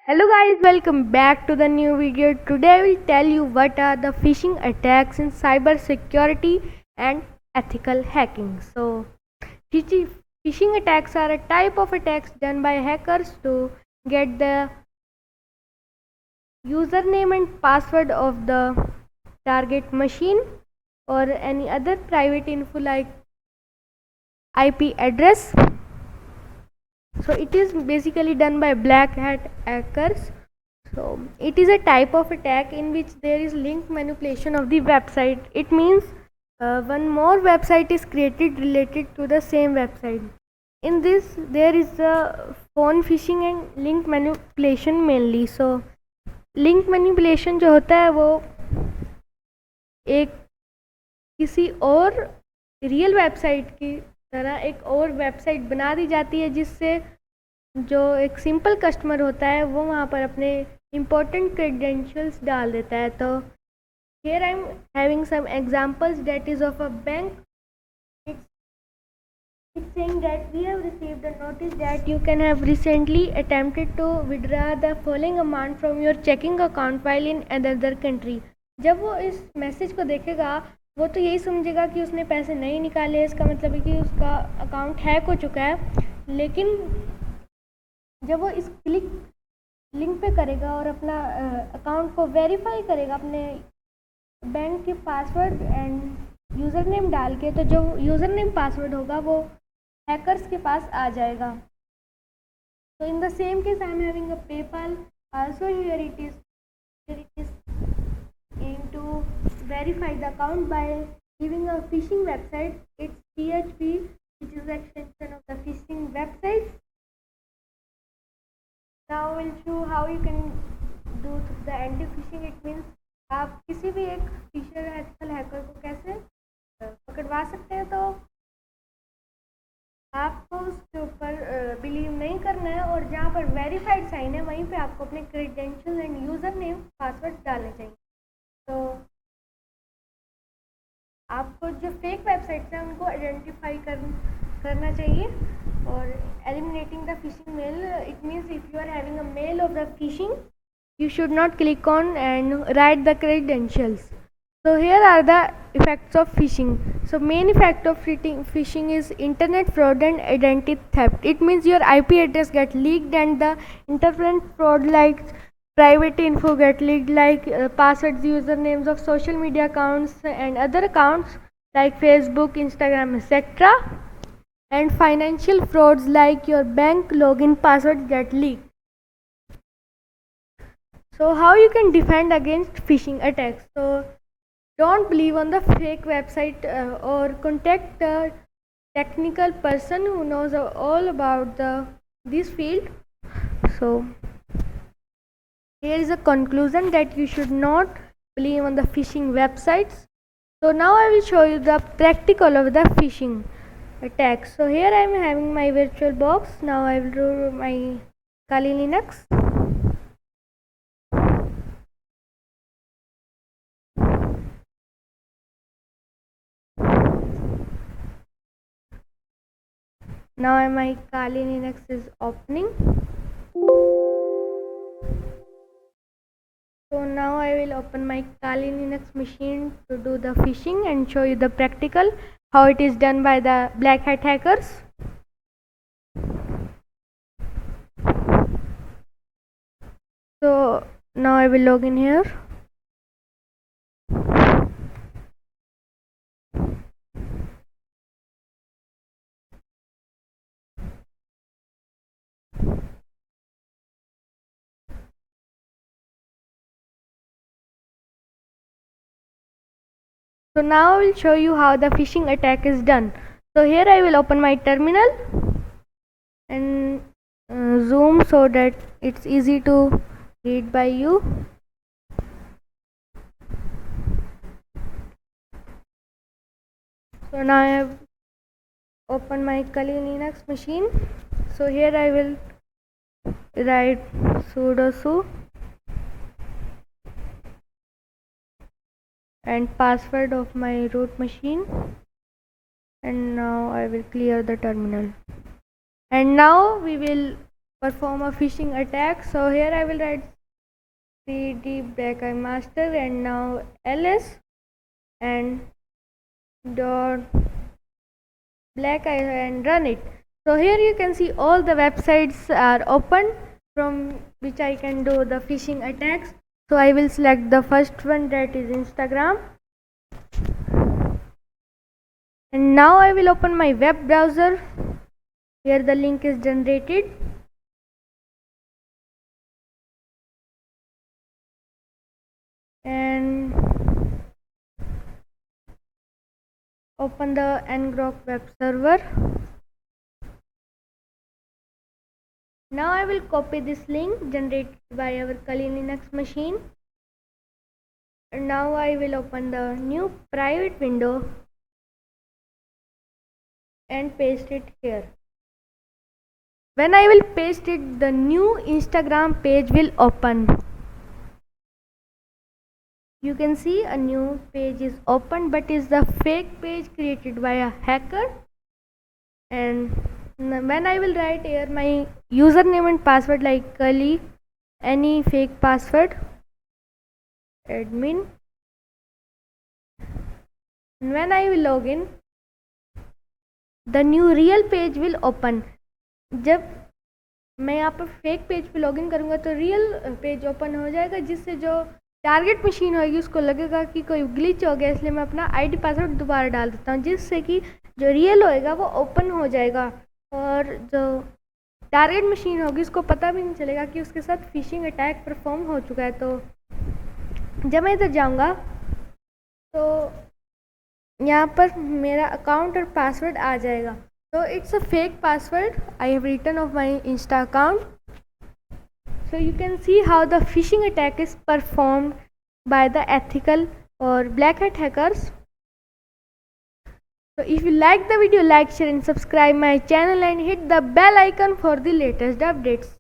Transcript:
Hello guys, welcome back to the new video. Today I will tell you what are the phishing attacks in cyber security and ethical hacking. Phishing attacks are a type of attacks done by hackers to get the username and password of the target machine or any other private info like IP address. So it is basically done by black hat hackers. So it is a type of attack in which there is link manipulation of the website. It means one more website is created related to the same website. In this there is phone phishing and link manipulation mainly. So link manipulation जो होता है वो एक किसी और real website की तरह एक और वेबसाइट बना दी जाती है जिससे जो एक सिंपल कस्टमर होता है वो वहाँ पर अपने इम्पोर्टेंट क्रेडेंशियल्स डाल देता है. तो here I am having some examples that is of a bank. It's saying that we have received a notice that you can have recently attempted to withdraw the following amount from your checking account while in another country. जब वो इस message को देखेगा वो तो यही समझेगा कि उसने पैसे नहीं निकाले. इसका मतलब है कि उसका अकाउंट हैक हो चुका है. लेकिन जब वो इस लिंक पे करेगा और अपना अकाउंट को वेरीफाई करेगा अपने बैंक के पासवर्ड एंड यूज़र नेम डाल के, तो जो यूज़र नेम पासवर्ड होगा वो हैकर्स के पास आ जाएगा. तो in the same case I am having a PayPal also. Here it is aim to verify the account by giving a phishing website. It's PHP, which is the extension of the phishing website. Now we'll show how you can do the anti-phishing. It means आप किसी भी एक Fisher ethical hacker को कैसे पकड़वा सकते हैं. तो आपको उसके ऊपर बिलीव नहीं करना है और जहाँ पर वेरीफाइड साइन है वहीं पे आपको अपने credential end user name password डालने चाहिए. तो आपको जो फेक वेबसाइट्स हैं उनको आइडेंटिफाई करना चाहिए. और eliminating the phishing mail, it means if you are having a mail of the phishing you should not click on and write the credentials. So here are the effects of phishing. So main effect of phishing is internet fraud and identity theft. It means your IP address get leaked and the internet fraud like private info get leaked like passwords, usernames of social media accounts and other accounts like Facebook, Instagram, etc. And financial frauds like your bank login passwords get leaked. So how you can defend against phishing attacks? So don't believe on the fake website or contact a technical person who knows all about this field. So here is a conclusion that you should not believe on the phishing websites. So now I will show you the practical of the phishing attacks. So here I am having my virtual box. Now I will do my Kali Linux. Now my Kali Linux is opening. So now I will open my Kali Linux machine to do the phishing and show you the practical how it is done by the black hat hackers. So now I will log in here. So now I will show you how the phishing attack is done. So here I will open my terminal and zoom so that it's easy to read by you. So now I have opened my Kali Linux machine. So here I will write sudo su and password of my root machine, and now I will clear the terminal. And now we will perform a phishing attack. So here I will write cd black eye master and now ls and dot black eye and run it. So here you can see all the websites are open from which I can do the phishing attacks. So I will select the first one, that is Instagram, and now I will open my web browser. Here the link is generated, and open the ngrok web server. Now I will copy this link generated by our Kali Linux machine, and now I will open the new private window and paste it here. When I will paste it, the new Instagram page will open. You can see a new page is open, but is the fake page created by a hacker. And when I will write here my username and password like Kali, any fake password, admin, and when I will log in, the new real page will open. जब मैं यहाँ पर fake page पे login करूँगा तो real page open हो जाएगा, जिससे जो टारगेट मशीन होगी उसको लगेगा कि कोई ग्लिच हो गया, इसलिए मैं अपना आईडी पासवर्ड दोबारा डाल देता हूँ, जिससे कि जो रियल होएगा वो ओपन हो जाएगा और जो टारगेट मशीन होगी उसको पता भी नहीं चलेगा कि उसके साथ फिशिंग अटैक परफॉर्म हो चुका है। तो जब मैं इधर जाऊँगा तो यहाँ पर मेरा अकाउंट और पासवर्ड आ जाएगा। तो it's a fake password I have written of my insta account. So you can see how the phishing attack is performed by the ethical or black hat hackers. So if you like the video, like, share and subscribe my channel and hit the bell icon for the latest updates.